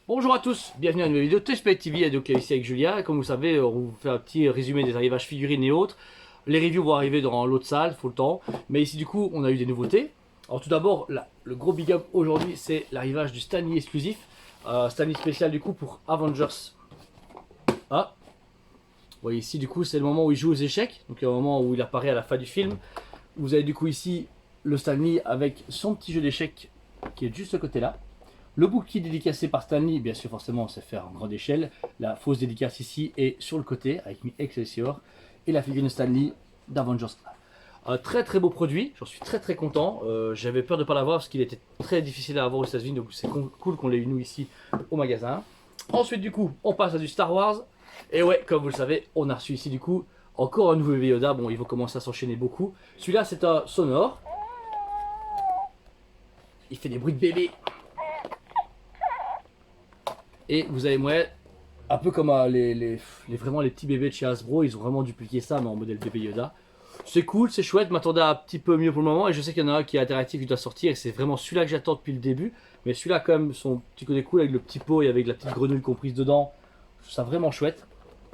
Bonjour à tous, bienvenue à une nouvelle vidéo TSP TV, donc ici avec Julia. Comme vous savez, on vous fait un petit résumé des arrivages figurines et autres. Les reviews vont arriver dans l'autre salle, faut le temps. Mais ici du coup, on a eu des nouveautés. Alors tout d'abord, le gros big up aujourd'hui, c'est l'arrivage du Stan Lee exclusif. Stan Lee spécial du coup pour Avengers. Ah, vous voyez ici du coup, c'est le moment où il joue aux échecs. Donc le moment où il apparaît à la fin du film. Vous avez du coup ici le Stan Lee avec son petit jeu d'échecs qui est juste ce côté là. Le bouquet dédicacé par Stan Lee, bien sûr forcément c'est fait en grande échelle. La fausse dédicace ici est sur le côté avec mis Excelsior. Et la figurine Stan Lee d'Avengers. Un très très beau produit, j'en suis très très content. J'avais peur de ne pas l'avoir parce qu'il était très difficile à avoir aux États-Unis, donc c'est cool qu'on l'ait eu nous ici au magasin. Ensuite du coup on passe à du Star Wars. Et ouais, comme vous le savez, on a reçu ici du coup encore un nouveau Baby Yoda. Bon, ils vont commencer à s'enchaîner beaucoup. Celui-là c'est un sonore. Il fait des bruits de bébé. Et vous avez moi, un peu comme vraiment les petits bébés de chez Hasbro, ils ont vraiment dupliqué ça mais en modèle bébé Yoda. C'est cool, c'est chouette, je m'attendais à un petit peu mieux pour le moment et je sais qu'il y en a un qui est interactif, qui doit sortir et c'est vraiment celui-là que j'attends depuis le début. Mais celui-là quand même, son petit côté cool avec le petit pot et avec la petite grenouille comprise dedans, je trouve ça vraiment chouette.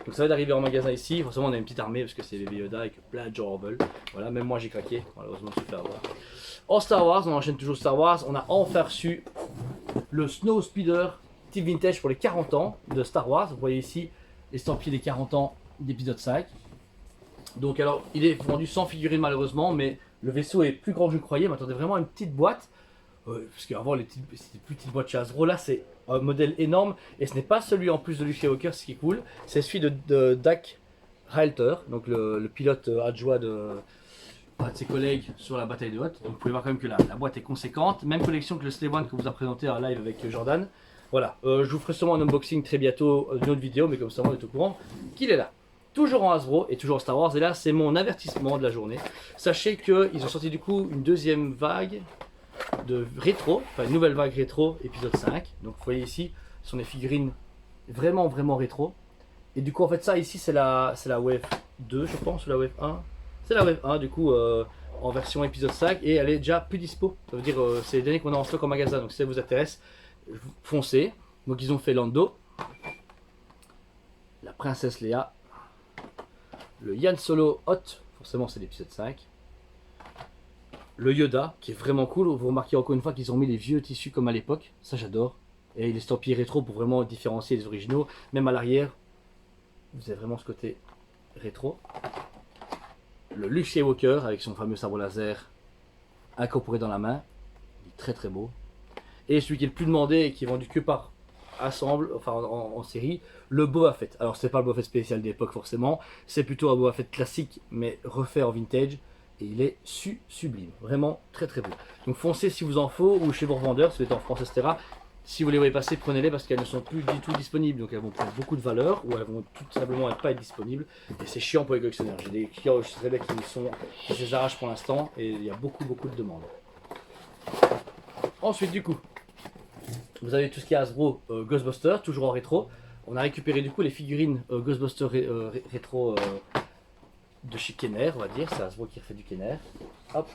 Donc ça va d'arriver en magasin ici, forcément on a une petite armée parce que c'est bébé Yoda avec plein de gens en veulent. Voilà, même moi j'ai craqué, malheureusement je me suis fait avoir. En Star Wars, on enchaîne toujours Star Wars, on a enfin reçu le Snow Speeder type vintage pour les 40 ans de Star Wars. Vous voyez ici l'estampillé des 40 ans d'épisode 5. Donc alors il est vendu sans figurine malheureusement, mais le vaisseau est plus grand que je croyais. Je m'attendais vraiment à une petite boîte. Parce qu'avant c'était plus petite boîte chez Hasbro. Là c'est un modèle énorme et ce n'est pas celui en plus de Luke Skywalker, ce qui est cool. C'est celui de Dak Halter, donc le pilote adjoint de ses collègues sur la bataille de Hoth. Donc vous pouvez voir quand même que la boîte est conséquente. Même collection que le Slave One que vous a présenté en live avec Jordan. Voilà, je vous ferai sûrement un unboxing très bientôt d'une autre vidéo, mais comme ça on est au courant qu'il est là. Toujours en Hasbro et toujours en Star Wars, et là c'est mon avertissement de la journée. Sachez qu'ils ont sorti du coup une deuxième vague de rétro, enfin une nouvelle vague rétro, épisode 5. Donc vous voyez ici, ce sont des figurines vraiment rétro. Et du coup en fait ça ici c'est la Wave 2 je pense, ou la Wave 1. C'est la Wave 1 du coup en version épisode 5 et elle est déjà plus dispo. Ça veut dire c'est les derniers qu'on a en stock en magasin, donc si ça vous intéresse, foncez. Donc ils ont fait Lando, la princesse Leia, le Han Solo Hot, forcément c'est l'épisode 5, le Yoda qui est vraiment cool. Vous remarquez encore une fois qu'ils ont mis les vieux tissus comme à l'époque, ça j'adore. Et les estampillés rétro pour vraiment différencier les originaux. Même à l'arrière, vous avez vraiment ce côté rétro. Le Luke Skywalker avec son fameux sabre laser incorporé dans la main, il est très beau. Et celui qui est le plus demandé et qui est vendu que par ensemble, enfin en série, le Boba Fett. Alors c'est pas le Boba Fett spécial d'époque forcément, c'est plutôt un Boba Fett classique mais refait en vintage. Et il est sublime, vraiment très beau. Donc foncez si vous en faut, ou chez vos revendeurs, si vous êtes en France, etc. Si vous les voyez passer, prenez-les parce qu'elles ne sont plus du tout disponibles. Donc elles vont prendre beaucoup de valeur, ou elles vont tout simplement pas être disponibles. Et c'est chiant pour les collectionneurs. J'ai des clients qui se les arrachent pour l'instant, et il y a beaucoup de demandes. Ensuite du coup, vous avez tout ce qui est Hasbro Ghostbusters, toujours en rétro. On a récupéré du coup les figurines Ghostbusters rétro de chez Kenner, on va dire. C'est Hasbro qui refait du Kenner. Hop.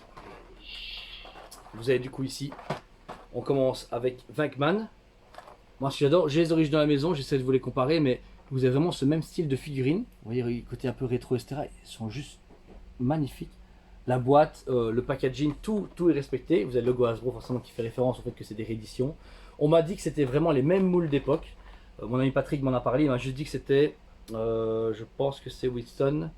Vous avez du coup ici, on commence avec Venkman. Moi ce que j'adore, j'ai les origines dans la maison, j'essaie de vous les comparer, mais vous avez vraiment ce même style de figurines. Vous voyez, côté un peu rétro, etc. Ils sont juste magnifiques. La boîte, le packaging, tout est respecté. Vous avez le logo Hasbro forcément qui fait référence au fait que c'est des rééditions. On m'a dit que c'était vraiment les mêmes moules d'époque. Mon ami Patrick m'en a parlé, il m'a juste dit que c'était, je pense que c'est Winston.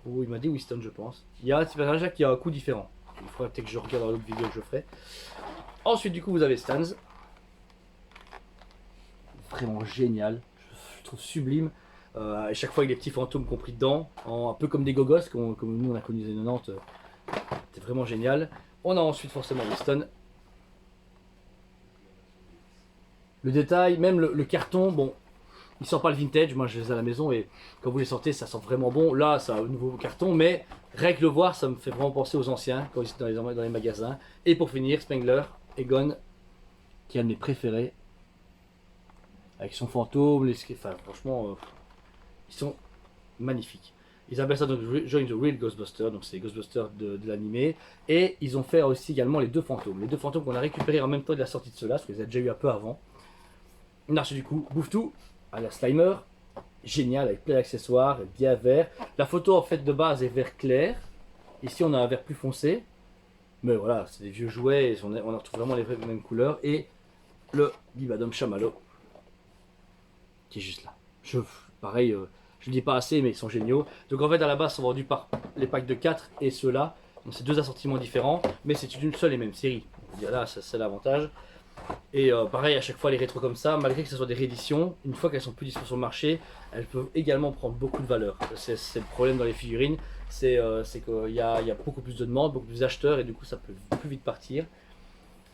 Ou il m'a dit Winston je pense. Il y a un petit personnage là qui a un coup différent. Il faudrait peut-être que je regarde dans l'autre vidéo que je ferai. Ensuite du coup vous avez Stans. Vraiment génial. Je trouve sublime. À chaque fois avec les petits fantômes compris dedans. Un peu comme des gogos comme nous on a connu les années 90. C'est vraiment génial. On a ensuite forcément Winston. Le détail, même le carton, bon, il sent pas le vintage, moi je les ai à la maison et quand vous les sortez ça sent vraiment bon. Là c'est un nouveau carton mais rien que le voir ça me fait vraiment penser aux anciens quand ils étaient dans les magasins. Et pour finir Spengler, Egon, qui est un de mes préférés. Avec son fantôme, enfin franchement ils sont magnifiques. Ils appellent ça donc Join the Real Ghostbusters, donc c'est les Ghostbusters de l'animé. Et ils ont fait aussi également les deux fantômes. Les deux fantômes qu'on a récupérés en même temps de la sortie de ceux-là, parce qu'ils les a déjà eu un peu avant. Narche du coup, bouffe tout à la Slimer. Génial, avec plein d'accessoires, bien vert. La photo en fait de base est vert clair. Ici on a un vert plus foncé. Mais voilà, c'est des vieux jouets, et on retrouve vraiment les mêmes couleurs. Et le Bibadom Chamallow, qui est juste là. Pareil, je le dis pas assez, mais ils sont géniaux. Donc en fait, à la base, sont vendus par les packs de 4 et ceux-là. Donc c'est deux assortiments différents, mais c'est une seule et même série. Là, c'est l'avantage. Et pareil, à chaque fois, les rétros comme ça, malgré que ce soit des rééditions, une fois qu'elles sont plus disponibles sur le marché, elles peuvent également prendre beaucoup de valeur. C'est le problème dans les figurines, c'est qu'il y a beaucoup plus de demandes, beaucoup plus d'acheteurs, et du coup, ça peut plus vite partir.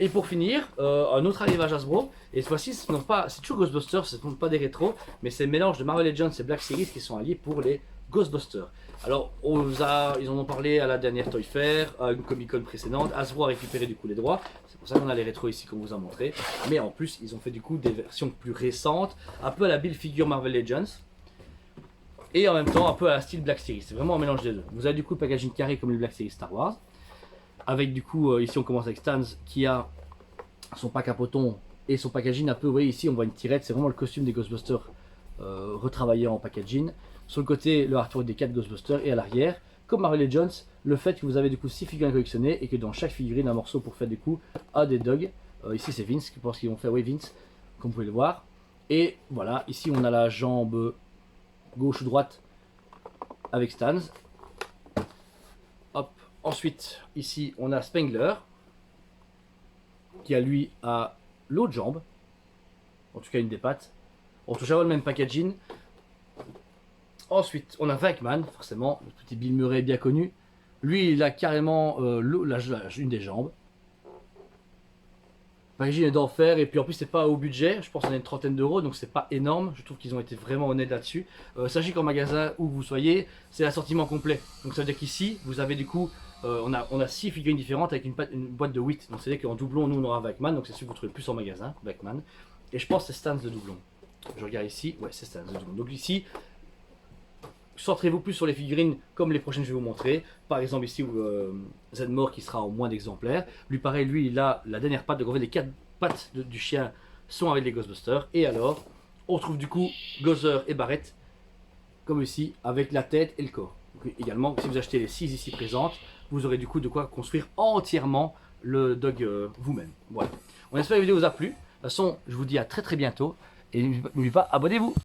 Et pour finir, un autre arrivage Hasbro, et cette fois-ci, c'est toujours Ghostbusters, ce ne sont pas des rétros, mais c'est le mélange de Marvel Legends et Black Series qui sont alliés pour les Ghostbusters. Alors, ils en ont parlé à la dernière Toy Fair, à une Comic Con précédente. Hasbro a récupéré du coup les droits, c'est pour ça qu'on a les rétros ici qu'on vous a montré. Mais en plus, ils ont fait du coup des versions plus récentes, un peu à la Build Figure Marvel Legends, et en même temps un peu à la style Black Series. C'est vraiment un mélange des deux. Vous avez du coup le packaging carré comme les Black Series Star Wars, avec du coup, ici on commence avec Stans qui a son pack à potons et son packaging un peu, vous voyez ici on voit une tirette, c'est vraiment le costume des Ghostbusters retravaillé en packaging. Sur le côté, le artwork des 4 Ghostbusters, et à l'arrière, comme Marvel Legends, le fait que vous avez du coup 6 figurines collectionnées et que dans chaque figurine un morceau pour faire du coup à des dogs. Ici c'est Vince, je pense qu'ils vont faire, oui Vince, comme vous pouvez le voir. Et voilà, ici on a la jambe gauche ou droite avec Stans. Hop, ensuite ici on a Spengler, qui a lui à l'autre jambe, en tout cas une des pattes. On touche à le même packaging. Ensuite, on a Venkman, forcément, le petit Bill Murray bien connu. Lui, il a carrément une des jambes. Le packaging est d'enfer, et puis en plus, c'est pas au budget. Je pense qu'on a une trentaine d'euros, donc c'est pas énorme. Je trouve qu'ils ont été vraiment honnêtes là-dessus. Sachez qu'en magasin où vous soyez, c'est l'assortiment complet. Donc ça veut dire qu'ici, vous avez du coup, on a 6 figurines différentes avec une boîte de 8. Donc c'est-à-dire qu'en doublon, nous on aura Venkman, donc c'est celui que vous trouvez plus en magasin, Venkman. Et je pense que c'est Stans de doublon. Je regarde ici, ouais, c'est Stans de doublon. Donc ici, centrez-vous plus sur les figurines comme les prochaines que je vais vous montrer. Par exemple ici Zedmore qui sera en moins d'exemplaires. Lui pareil, lui il a la dernière patte, donc en fait les 4 pattes du chien sont avec les Ghostbusters. Et alors on trouve du coup Gozer et Barrett comme ici avec la tête et le corps. Donc, également si vous achetez les 6 ici présentes, vous aurez du coup de quoi construire entièrement le dog vous-même. Voilà. On espère que la vidéo vous a plu. De toute façon je vous dis à très bientôt. Et n'oubliez pas, abonnez-vous.